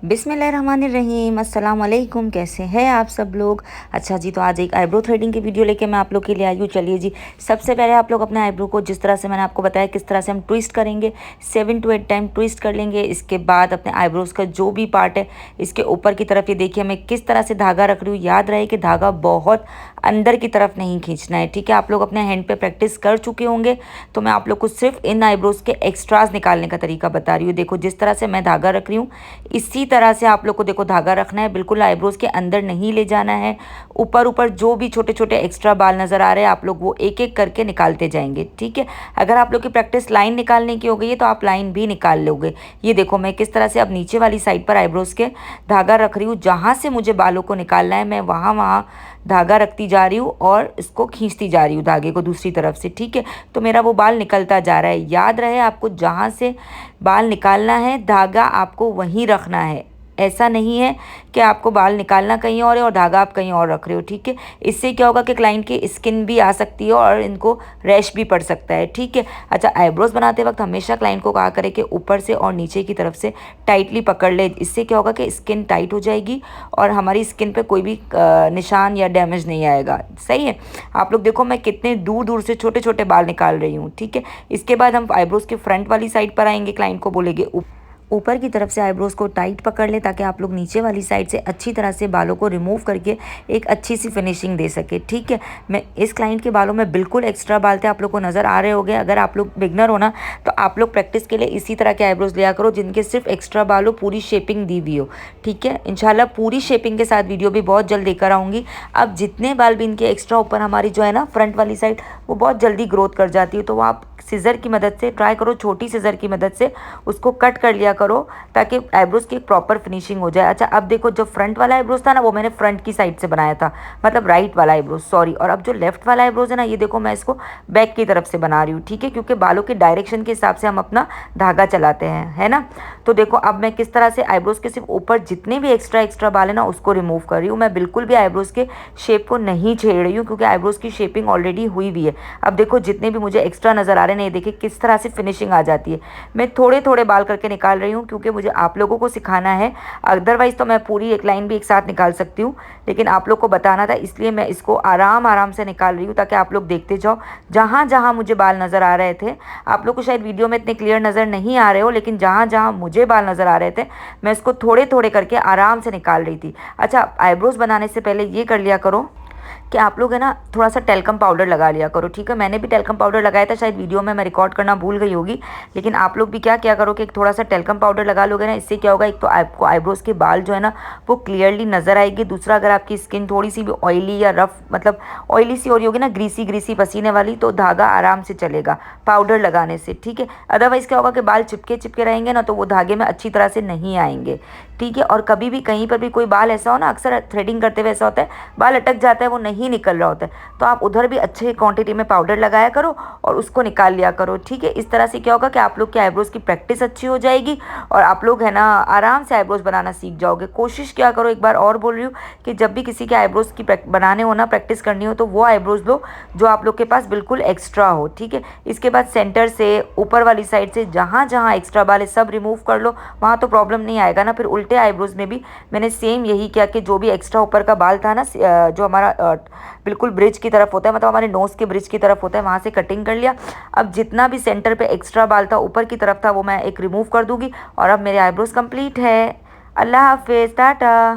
बिस्मिल्लाहिर्रहमानिर्रहीम, अस्सलाम वालेकुम। कैसे हैं आप सब लोग। अच्छा जी, तो आज एक आईब्रो थ्रेडिंग की वीडियो लेके मैं आप लोग के लिए आई हूँ। चलिए जी, सबसे पहले आप लोग अपने आईब्रो को जिस तरह से मैंने आपको बताया किस तरह से हम ट्विस्ट करेंगे, 7 to 8 टाइम ट्विस्ट कर लेंगे। इसके बाद अपने आईब्रोज का जो भी पार्ट है इसके ऊपर की तरफ ये देखिए मैं किस तरह से धागा रख रही हूँ। याद रहे कि धागा बहुत अंदर की तरफ नहीं खींचना है, ठीक है। आप लोग अपने हैंड पे प्रैक्टिस कर चुके होंगे, तो मैं आप लोग को सिर्फ इन आईब्रोज के एक्स्ट्राज निकालने का तरीका बता रही हूँ। देखो जिस तरह से मैं धागा रख रही हूँ इसी तरह से आप लोग को देखो धागा रखना है, बिल्कुल आईब्रोज के अंदर नहीं ले जाना है। ऊपर ऊपर जो भी छोटे छोटे एक्स्ट्रा बाल नजर आ रहे हैं आप लोग वो एक एक करके निकालते जाएंगे, ठीक है। अगर आप लोग की प्रैक्टिस लाइन निकालने की हो गई है तो आप लाइन भी निकाल लोगे। ये देखो मैं किस तरह से अब नीचे वाली साइड पर आईब्रोज के धागा रख रही हूँ। जहाँ से मुझे बालों को निकालना है मैं वहाँ वहाँ धागा रखती जा रही हूँ और इसको खींचती जा रही हूँ धागे को दूसरी तरफ से, ठीक है। तो मेरा वो बाल निकलता जा रहा है। याद रहे आपको जहाँ से बाल निकालना है धागा आपको वहीं रखना है। ऐसा नहीं है कि आपको बाल निकालना कहीं और है और धागा आप कहीं और रख रहे हो, ठीक है। इससे क्या होगा कि क्लाइंट की स्किन भी आ सकती है और इनको रैश भी पड़ सकता है, ठीक है। अच्छा, आईब्रोज बनाते वक्त हमेशा क्लाइंट को कहा करें कि ऊपर से और नीचे की तरफ से टाइटली पकड़ ले। इससे क्या होगा कि स्किन टाइट हो जाएगी और हमारी स्किन पे कोई भी निशान या डैमेज नहीं आएगा, सही है। आप लोग देखो मैं कितने दूर दूर से छोटे छोटे बाल निकाल रही हूँ, ठीक है। इसके बाद हम आईब्रोज के फ्रंट वाली साइड पर आएंगे। क्लाइंट को बोलेंगे ऊपर की तरफ से आईब्रोज को टाइट पकड़ ले ताकि आप लोग नीचे वाली साइड से अच्छी तरह से बालों को रिमूव करके एक अच्छी सी फिनिशिंग दे सके, ठीक है। मैं इस क्लाइंट के बालों में बिल्कुल एक्स्ट्रा बाल थे, आप लोग को नज़र आ रहे होंगे। अगर आप लोग बिगनर हो ना तो आप लोग प्रैक्टिस के लिए इसी तरह के आईब्रोज लिया करो जिनके सिर्फ एक्स्ट्रा बाल हो, पूरी शेपिंग दी हुई हो, ठीक है। इंशाल्लाह पूरी शेपिंग के साथ वीडियो भी बहुत जल्द लेकर आऊँगी। अब जितने बाल भी इनके एक्स्ट्रा ऊपर हमारी जो है ना फ्रंट वाली साइड वो बहुत जल्दी ग्रोथ कर जाती है, तो वो आप सीज़र की मदद से ट्राई करो, छोटी सीज़र की मदद से उसको कट कर लिया करो ताकि आईब्रोज की एक प्रॉपर फिनिशिंग हो जाए। अच्छा, अब देखो जो फ्रंट वाला आईब्रोज था ना वो मैंने फ्रंट की साइड से बनाया था, मतलब राइट वाला आईब्रोज, सॉरी। और अब जो लेफ्ट वाला आईब्रोज है ना ये देखो मैं इसको बैक की तरफ से बना रही हूँ, ठीक है, क्योंकि बालों के डायरेक्शन के हिसाब से हम अपना धागा चलाते हैं, है ना। तो देखो अब मैं किस तरह से आईब्रोज के सिर्फ ऊपर जितने भी एक्स्ट्रा बाल है ना उसको रिमूव कर रही हूँ। मैं बिल्कुल भी आईब्रोज के शेप को नहीं छेड़ रही हूँ क्योंकि आईब्रोज की शेपिंग ऑलरेडी हुई भी है। अब देखो जितने भी मुझे एक्स्ट्रा नजर आ रहे हैं ये देखिए किस तरह से फिनिशिंग आ जाती है। मैं थोड़े थोड़े बाल करके निकाल रही हूँ क्योंकि मुझे आप लोगों को सिखाना है। अदरवाइज तो मैं पूरी एक लाइन भी एक साथ निकाल सकती हूँ, लेकिन आप लोग को बताना था इसलिए मैं इसको आराम आराम से निकाल रही हूँ ताकि आप लोग देखते जाओ। जहाँ जहाँ मुझे बाल नज़र आ रहे थे, आप लोग को शायद वीडियो में इतने क्लियर नज़र नहीं आ रहे हो, लेकिन जहाँ जहाँ मुझे बाल नज़र आ रहे थे मैं इसको थोड़े थोड़े करके आराम से निकाल रही थी। अच्छा, आईब्रोज बनाने से पहले ये कर लिया करो कि आप लोग है ना थोड़ा सा टेल्कम पाउडर लगा लिया करो, ठीक है। मैंने भी टेल्कम पाउडर लगाया था, शायद वीडियो में मैं रिकॉर्ड करना भूल गई होगी, लेकिन आप लोग भी क्या क्या करो कि एक थोड़ा सा टेल्कम पाउडर लगा लोगे ना, इससे क्या होगा एक तो आपको आईब्रोज के बाल जो है ना वो क्लियरली नजर आएगी। दूसरा, अगर आपकी स्किन थोड़ी सी भी ऑयली या रफ मतलब ऑयली सी हो रही होगी ना, ग्रीसी ग्रीसी पसीने वाली, तो धागा आराम से चलेगा पाउडर लगाने से, ठीक है। अदरवाइज क्या होगा कि बाल चिपके चिपके रहेंगे ना तो वो धागे में अच्छी तरह से नहीं आएंगे, ठीक है। और कभी भी कहीं पर भी कोई बाल ऐसा हो ना, अक्सर थ्रेडिंग करते हुए ऐसा होता है बाल अटक जाता है, वो नहीं निकल रहा होता है, तो आप उधर भी अच्छे क्वांटिटी में पाउडर लगाया करो और उसको निकाल लिया करो, ठीक है। इस तरह से क्या होगा कि आप लोग की आईब्रोज की प्रैक्टिस अच्छी हो जाएगी और आप लोग है ना आराम से आईब्रोज बनाना सीख जाओगे। कोशिश क्या करो, एक बार और बोल रही हूँ कि जब भी किसी के आईब्रोज की बनाने हो ना, प्रैक्टिस करनी हो, तो वो आईब्रोज लो जो आप लोग के पास बिल्कुल एक्स्ट्रा हो, ठीक है। इसके बाद सेंटर से ऊपर वाली साइड से जहाँ जहाँ एक्स्ट्रा बाल है सब रिमूव कर लो, वहाँ तो प्रॉब्लम नहीं आएगा ना। फिर उल्टे आईब्रोज में भी मैंने सेम यही किया कि जो भी एक्स्ट्रा ऊपर का बाल था ना, जो हमारा बिल्कुल ब्रिज की तरफ होता है, मतलब हमारे नोज़ के ब्रिज की तरफ होता है, वहाँ से कटिंग कर लिया। अब जितना भी सेंटर पे एक्स्ट्रा बाल था ऊपर की तरफ था वो मैं एक रिमूव कर दूंगी और अब मेरे आईब्रोज कंप्लीट है। अल्लाह हाफिज़, टाटा।